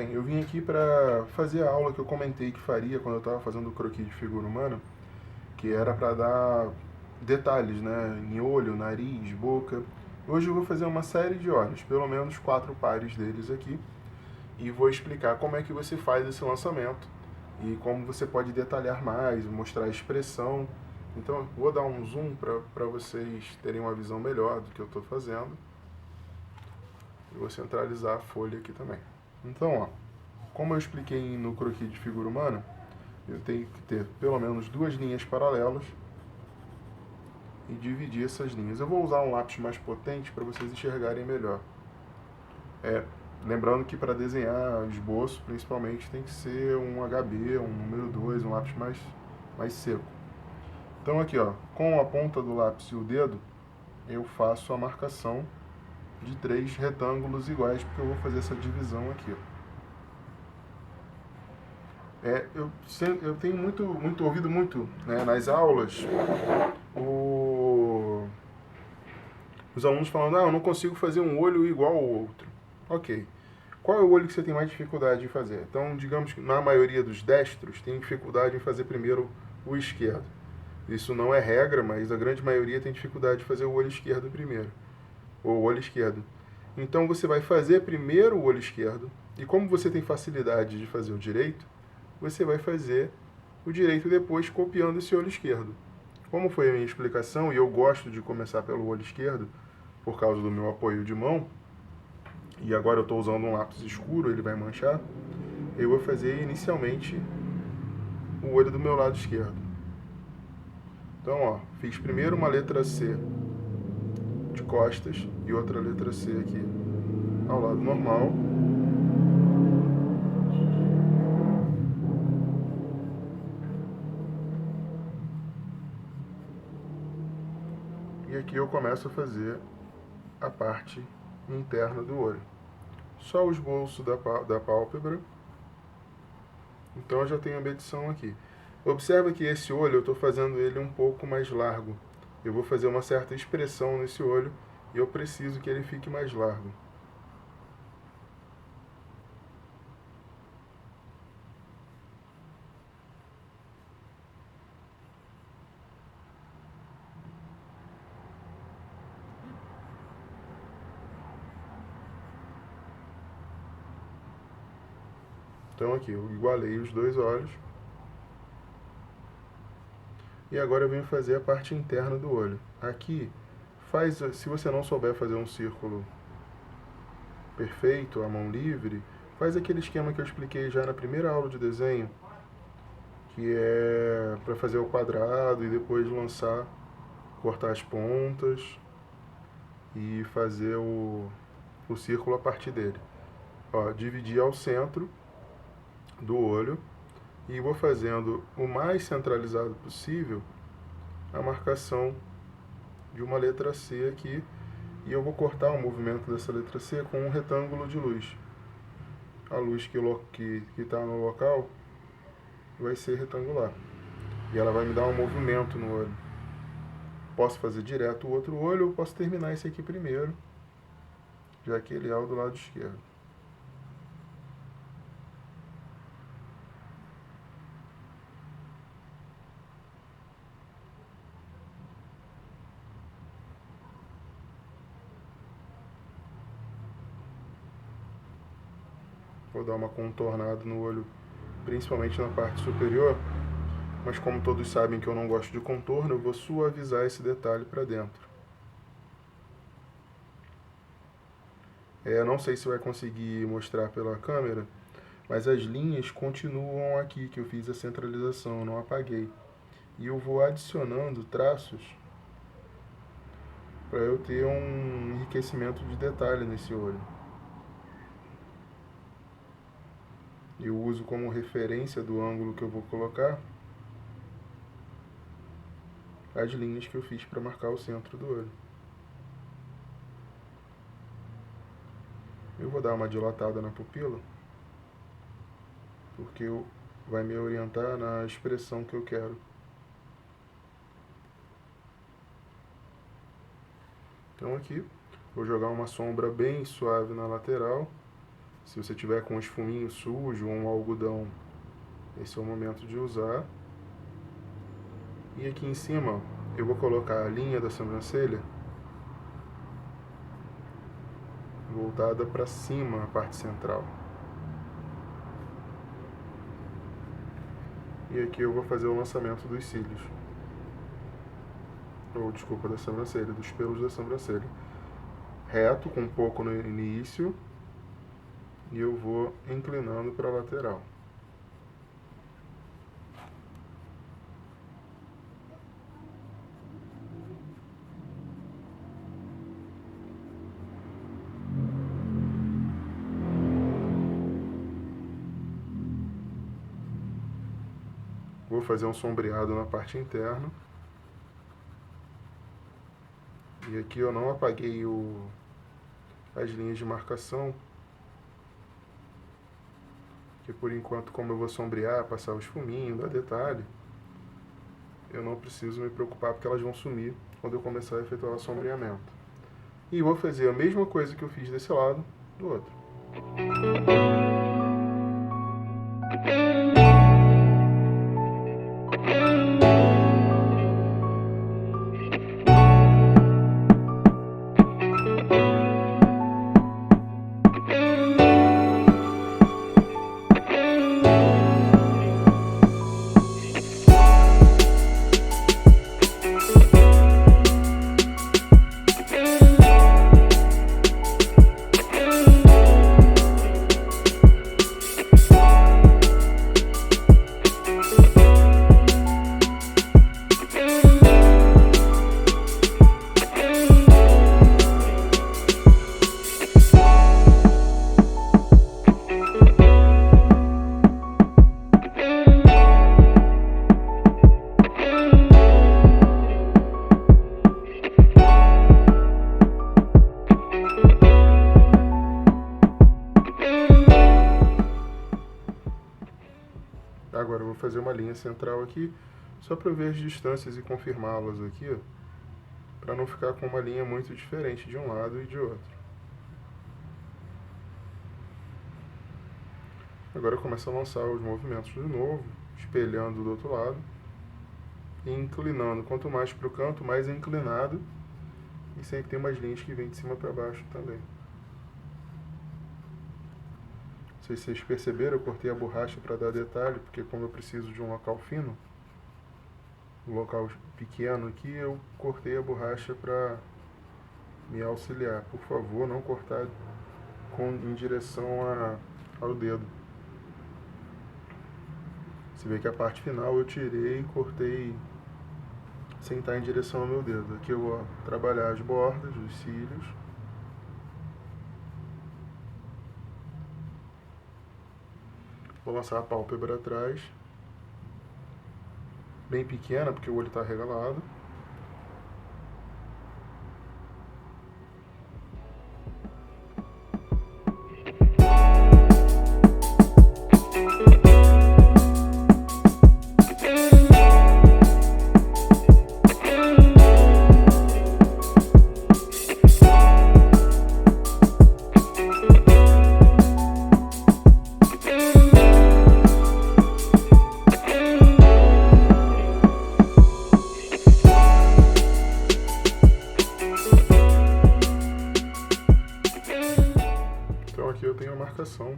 Bem, eu vim aqui para fazer a aula que eu comentei que faria quando eu estava fazendo o croquis de figura humana, que era para dar detalhes, né, em olho, nariz, boca. Hoje eu vou fazer uma série de olhos, pelo menos 4 pares deles aqui, e vou explicar como é que você faz esse lançamento e como você pode detalhar mais, mostrar a expressão. Então, vou dar um zoom para vocês terem uma visão melhor do que eu estou fazendo. E vou centralizar a folha aqui também. Então, ó, como eu expliquei no croquis de figura humana, eu tenho que ter pelo menos 2 linhas paralelas e dividir essas linhas. Eu vou usar um lápis mais potente para vocês enxergarem melhor. Lembrando que para desenhar esboço, principalmente, tem que ser um HB, um número 2, um lápis mais seco. Então aqui, ó, com a ponta do lápis e o dedo, eu faço a marcação de 3 retângulos iguais, porque eu vou fazer essa divisão aqui, ó. Eu tenho ouvido muito, né, nas aulas o- os alunos falando, eu não consigo fazer um olho igual ao outro. Ok. Qual é o olho que você tem mais dificuldade em fazer? Então, digamos que na maioria dos destros tem dificuldade em fazer primeiro o esquerdo. Isso não é regra, mas a grande maioria tem dificuldade de fazer o olho esquerdo primeiro, ou o olho esquerdo. Então você vai fazer primeiro o olho esquerdo, e como você tem facilidade de fazer o direito, você vai fazer o direito depois copiando esse olho esquerdo. Como foi a minha explicação, e eu gosto de começar pelo olho esquerdo, por causa do meu apoio de mão, e agora eu estou usando um lápis escuro, ele vai manchar, eu vou fazer inicialmente o olho do meu lado esquerdo. Então, ó, fiz primeiro uma letra C de costas e outra letra C aqui ao lado normal. E aqui eu começo a fazer a parte interna do olho. Só o esboço da pálpebra. Então eu já tenho a medição aqui. Observa que esse olho eu estou fazendo ele um pouco mais largo. Eu vou fazer uma certa expressão nesse olho e eu preciso que ele fique mais largo. Então aqui eu igualei os dois olhos. E agora eu venho fazer a parte interna do olho. Aqui, se você não souber fazer um círculo perfeito, à mão livre, faz aquele esquema que eu expliquei já na primeira aula de desenho, que é para fazer o quadrado e depois lançar, cortar as pontas e fazer o círculo a partir dele. Ó, dividir ao centro do olho e vou fazendo o mais centralizado possível a marcação de uma letra C aqui, e eu vou cortar o movimento dessa letra C com um retângulo de luz. A luz que está no local vai ser retangular, e ela vai me dar um movimento no olho. Posso fazer direto o outro olho ou posso terminar esse aqui primeiro, já que ele é o do lado esquerdo. Vou dar uma contornada no olho, principalmente na parte superior, mas como todos sabem que eu não gosto de contorno, eu vou suavizar esse detalhe para dentro. Não sei se vai conseguir mostrar pela câmera, mas as linhas continuam aqui, que eu fiz a centralização, eu não apaguei. E eu vou adicionando traços para eu ter um enriquecimento de detalhe nesse olho. Eu uso como referência do ângulo que eu vou colocar as linhas que eu fiz para marcar o centro do olho. Eu vou dar uma dilatada na pupila, porque vai me orientar na expressão que eu quero. Então aqui, vou jogar uma sombra bem suave na lateral Se você tiver com um esfuminho sujo ou um algodão, esse é o momento de usar. E aqui em cima eu vou colocar a linha da sobrancelha voltada para cima, a parte central. E aqui eu vou fazer o lançamento dos cílios. Ou, desculpa, da sobrancelha, dos pelos da sobrancelha. Reto, com um pouco no início. E eu vou inclinando para a lateral. Vou fazer um sombreado na parte interna. E aqui eu não apaguei as linhas de marcação, que por enquanto, como eu vou sombrear, passar o esfuminho, dar detalhe, eu não preciso me preocupar porque elas vão sumir quando eu começar a efetuar o sombreamento. E vou fazer a mesma coisa que eu fiz desse lado, do outro. Agora eu vou fazer uma linha central aqui, só para ver as distâncias e confirmá-las aqui, para não ficar com uma linha muito diferente de um lado e de outro. Agora eu começo a lançar os movimentos de novo, espelhando do outro lado e inclinando. Quanto mais para o canto, mais é inclinado, e sempre tem umas linhas que vêm de cima para baixo também. Não sei se vocês perceberam, eu cortei a borracha para dar detalhe, porque como eu preciso de um local fino, um local pequeno aqui, eu cortei a borracha para me auxiliar. Por favor, não cortar em direção ao dedo. Você vê que a parte final eu tirei e cortei sem estar em direção ao meu dedo. Aqui eu vou trabalhar as bordas, os cílios. Vou lançar a pálpebra atrás, bem pequena, porque o olho está arregalado. Aqui eu tenho a marcação,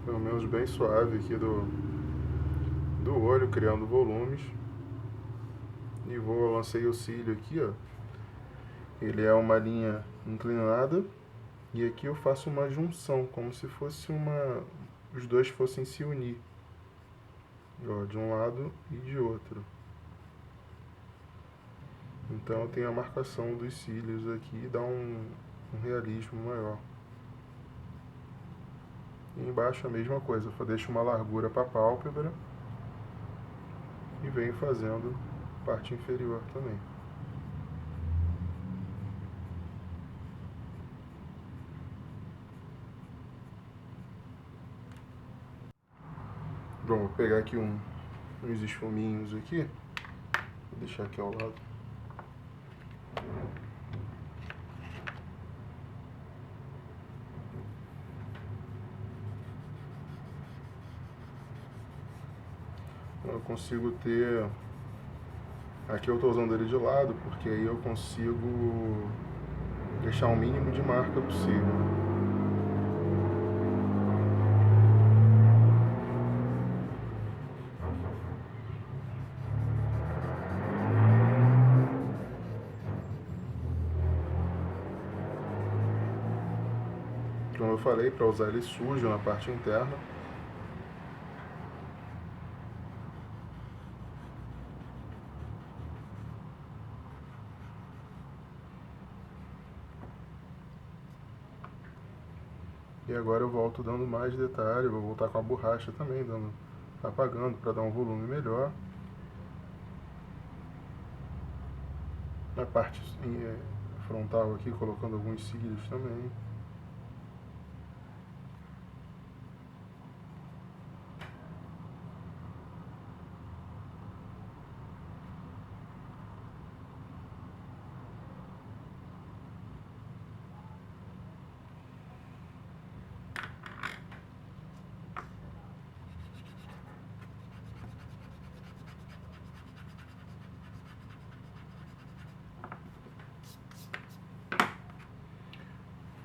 pelo menos bem suave aqui do olho, criando volumes. E lancei o cílio aqui, ó. Ele é uma linha inclinada e aqui eu faço uma junção, como se fosse os dois fossem se unir, ó, de um lado e de outro. Então eu tenho a marcação dos cílios aqui e dá um realismo maior. E embaixo a mesma coisa, eu deixo uma largura para a pálpebra e venho fazendo parte inferior também. Bom, vou pegar aqui uns esfuminhos aqui, vou deixar aqui ao lado. eu consigo ter... Aqui eu estou usando ele de lado, porque aí eu consigo deixar o mínimo de marca possível. Como eu falei, para usar ele sujo na parte interna. E agora eu volto dando mais detalhe, vou voltar com a borracha também, apagando para dar um volume melhor. Na parte frontal aqui, colocando alguns cílios também.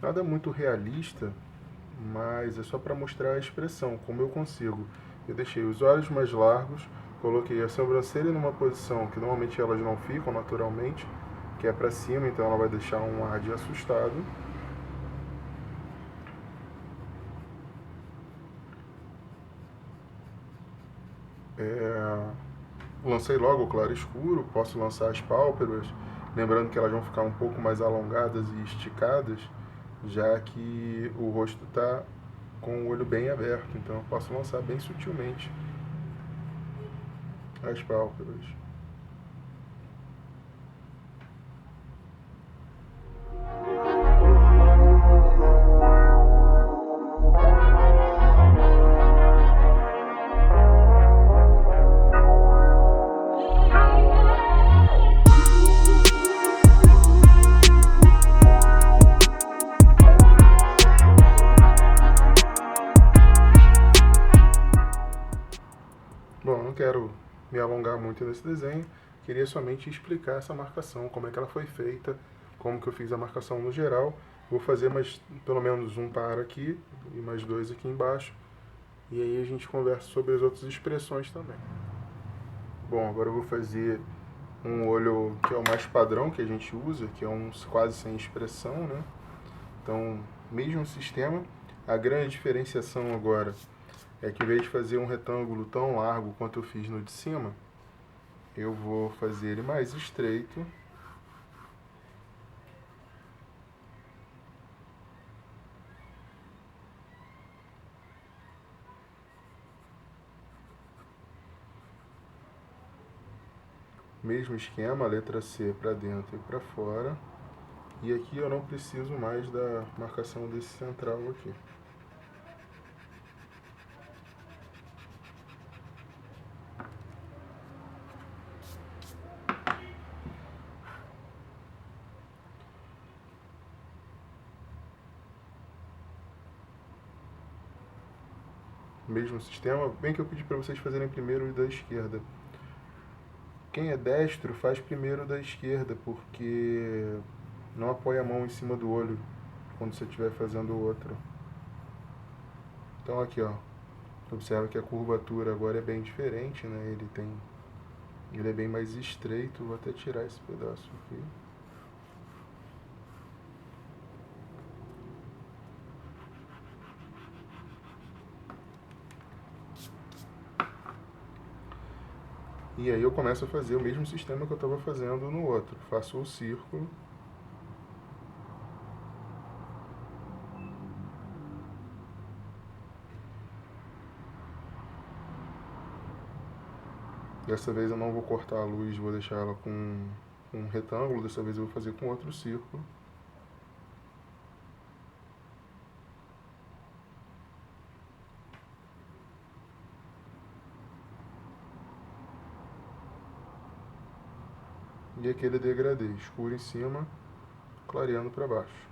Nada muito realista, mas é só para mostrar a expressão, como eu consigo. Eu deixei os olhos mais largos, coloquei a sobrancelha numa posição que normalmente elas não ficam naturalmente, que é para cima, então ela vai deixar um ar de assustado. Lancei logo o claro escuro, posso lançar as pálpebras, lembrando que elas vão ficar um pouco mais alongadas e esticadas, já que o rosto está com o olho bem aberto, então eu posso lançar bem sutilmente as pálpebras. Bom, não quero me alongar muito nesse desenho, queria somente explicar essa marcação, como é que ela foi feita, como que eu fiz a marcação no geral. Vou fazer pelo menos um par aqui e mais dois aqui embaixo, e aí a gente conversa sobre as outras expressões também. Bom, agora eu vou fazer um olho que é o mais padrão que a gente usa, que é um quase sem expressão, né? Então, mesmo sistema, a grande diferenciação agora é que, em vez de fazer um retângulo tão largo quanto eu fiz no de cima, eu vou fazer ele mais estreito. Mesmo esquema, letra C para dentro e para fora. E aqui eu não preciso mais da marcação desse central aqui. Mesmo sistema, bem que eu pedi para vocês fazerem primeiro o da esquerda. Quem é destro faz primeiro o da esquerda, porque não apoia a mão em cima do olho quando você estiver fazendo o outro. Então aqui, ó, observa que a curvatura agora é bem diferente, né? Ele é bem mais estreito. Vou até tirar esse pedaço aqui. E aí eu começo a fazer o mesmo sistema que eu estava fazendo no outro. Faço o círculo. Dessa vez eu não vou cortar a luz, vou deixar ela com um retângulo. Dessa vez eu vou fazer com outro círculo. E aquele degradê, escuro em cima, clareando para baixo.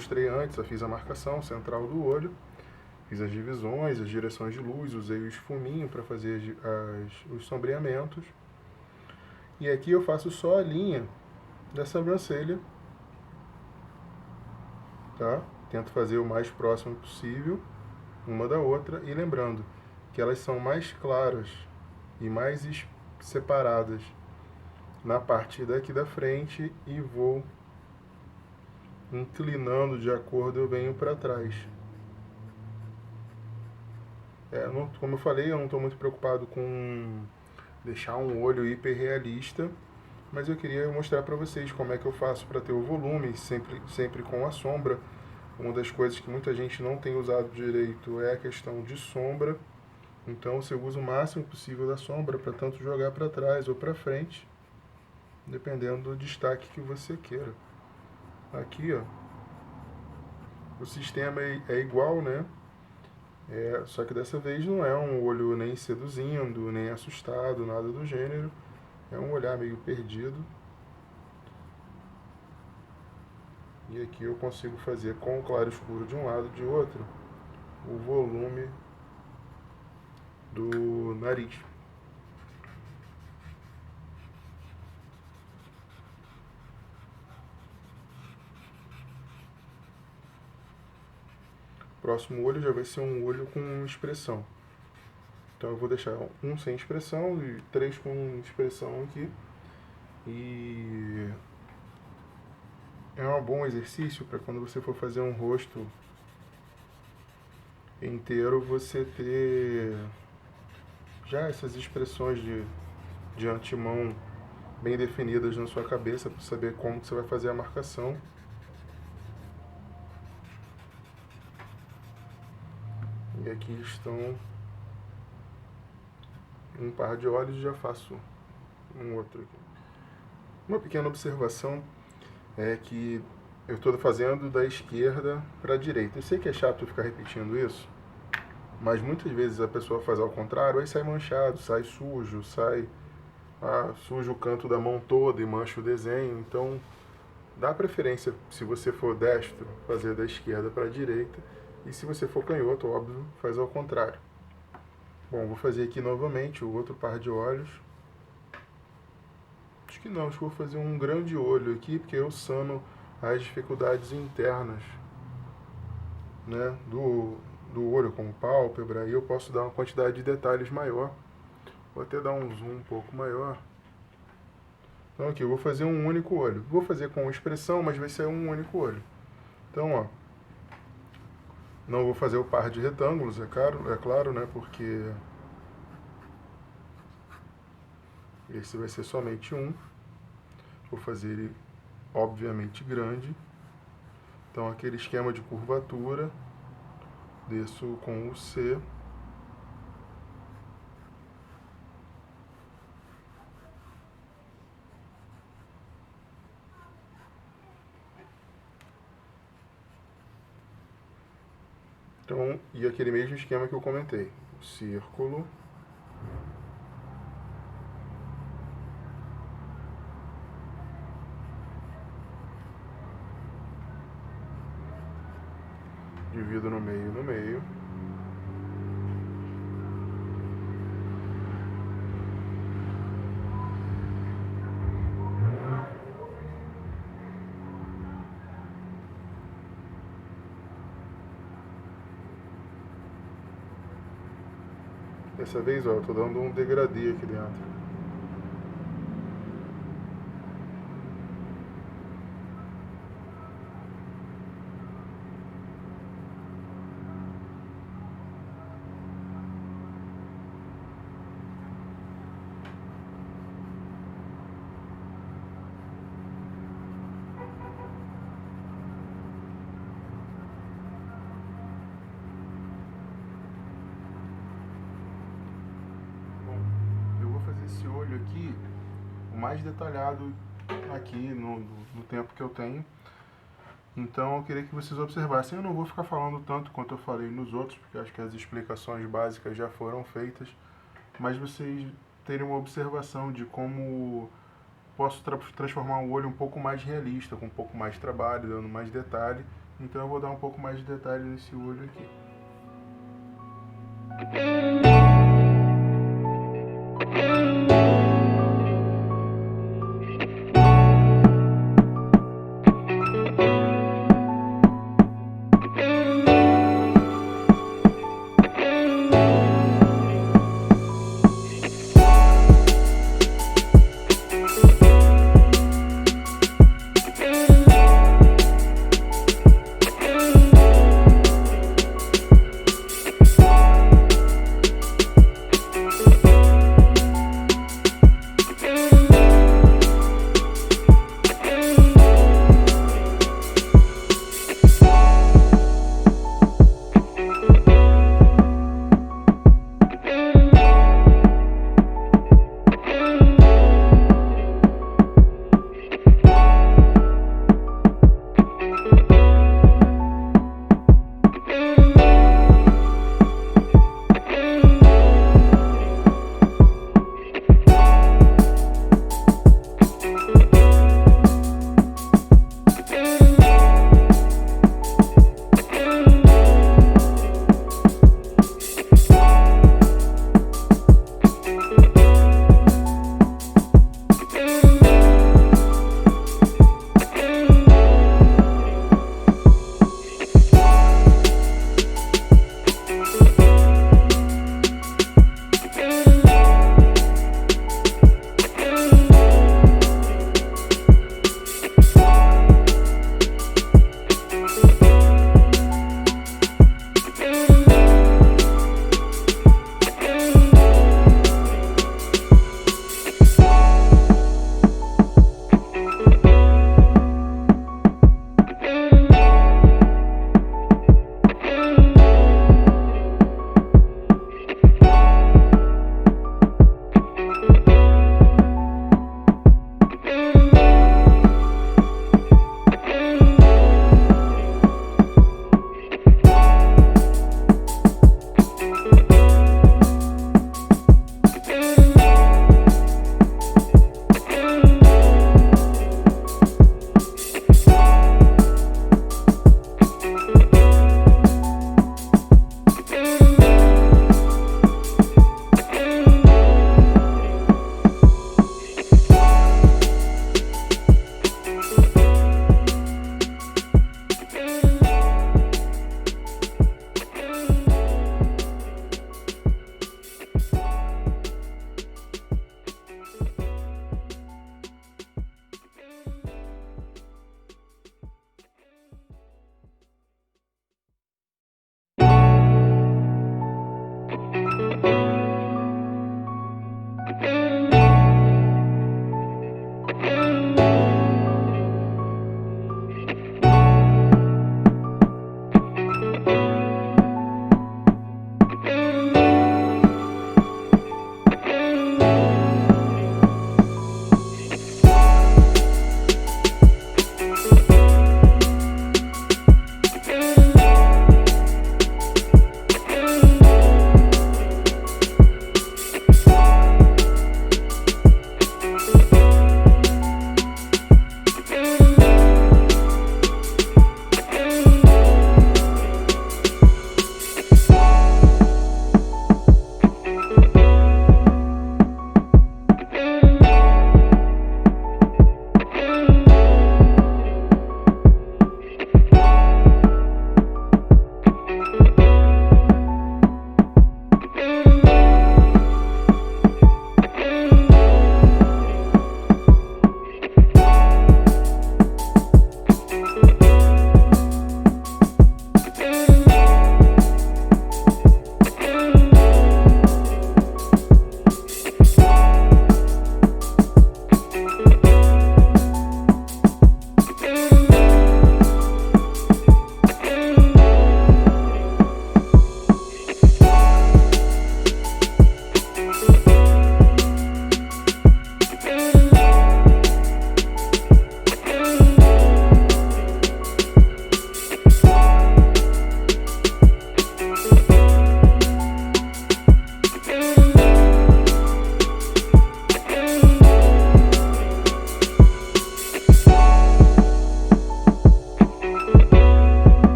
mostrei antes, eu fiz a marcação central do olho, fiz as divisões, as direções de luz, usei o esfuminho para fazer os sombreamentos. E aqui eu faço só a linha da sobrancelha, tá? Tento fazer o mais próximo possível uma da outra, e lembrando que elas são mais claras e mais separadas na parte daqui da frente, e vou inclinando de acordo, eu venho para trás. Como eu falei, eu não estou muito preocupado com deixar um olho hiperrealista, mas eu queria mostrar para vocês como é que eu faço para ter o volume, sempre com a sombra. Uma das coisas que muita gente não tem usado direito é a questão de sombra. Então você usa o máximo possível da sombra para tanto jogar para trás ou para frente, dependendo do destaque que você queira. Aqui, ó, o sistema é igual, né? Só que dessa vez não é um olho nem seduzindo, nem assustado, nada do gênero. É um olhar meio perdido. E aqui eu consigo fazer com o claro escuro de um lado e de outro o volume do nariz. Próximo olho já vai ser um olho com expressão. Então eu vou deixar um sem expressão e 3 com expressão aqui. E é um bom exercício para quando você for fazer um rosto inteiro, você ter já essas expressões de antemão bem definidas na sua cabeça, para saber como que você vai fazer a marcação. E aqui estão um par de olhos, já faço um outro aqui. Uma pequena observação é que eu estou fazendo da esquerda para a direita. Eu sei que é chato ficar repetindo isso, mas muitas vezes a pessoa faz ao contrário, aí sai manchado, sai sujo, suja o canto da mão toda e mancha o desenho. Então dá preferência, se você for destro, fazer da esquerda para a direita, e se você for canhoto, óbvio, faz ao contrário. Bom, vou fazer aqui novamente o outro par de olhos. Acho que vou fazer um grande olho aqui, porque eu sano as dificuldades internas, né, do olho, como pálpebra, e eu posso dar uma quantidade de detalhes maior. Vou até dar um zoom um pouco maior. Então aqui, eu vou fazer um único olho. Vou fazer com expressão, mas vai ser um único olho. Então, ó, não vou fazer o par de retângulos, é claro, né, porque esse vai ser somente um. Vou fazer ele, obviamente, grande. Então, aquele esquema de curvatura, desço com o C. Então, e aquele mesmo esquema que eu comentei. O círculo. Divido no meio. Dessa vez, ó, eu tô dando um degradê aqui dentro. Esse olho aqui, o mais detalhado aqui no tempo que eu tenho. Então eu queria que vocês observassem. Eu não vou ficar falando tanto quanto eu falei nos outros, porque acho que as explicações básicas já foram feitas, mas vocês terem uma observação de como posso transformar o olho um pouco mais realista, com um pouco mais de trabalho, dando mais detalhe, Então eu vou dar um pouco mais de detalhe nesse olho aqui.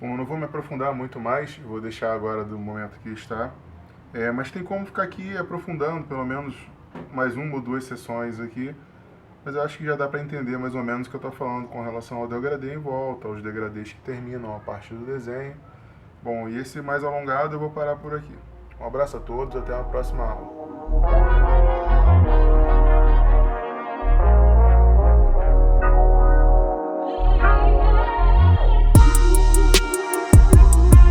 Bom, eu não vou me aprofundar muito mais, vou deixar agora do momento que está. Mas tem como ficar aqui aprofundando pelo menos mais uma ou duas sessões aqui. Mas eu acho que já dá para entender mais ou menos o que eu estou falando com relação ao degradê em volta, aos degradês que terminam a parte do desenho. Bom, e esse mais alongado eu vou parar por aqui. Um abraço a todos, até a próxima aula.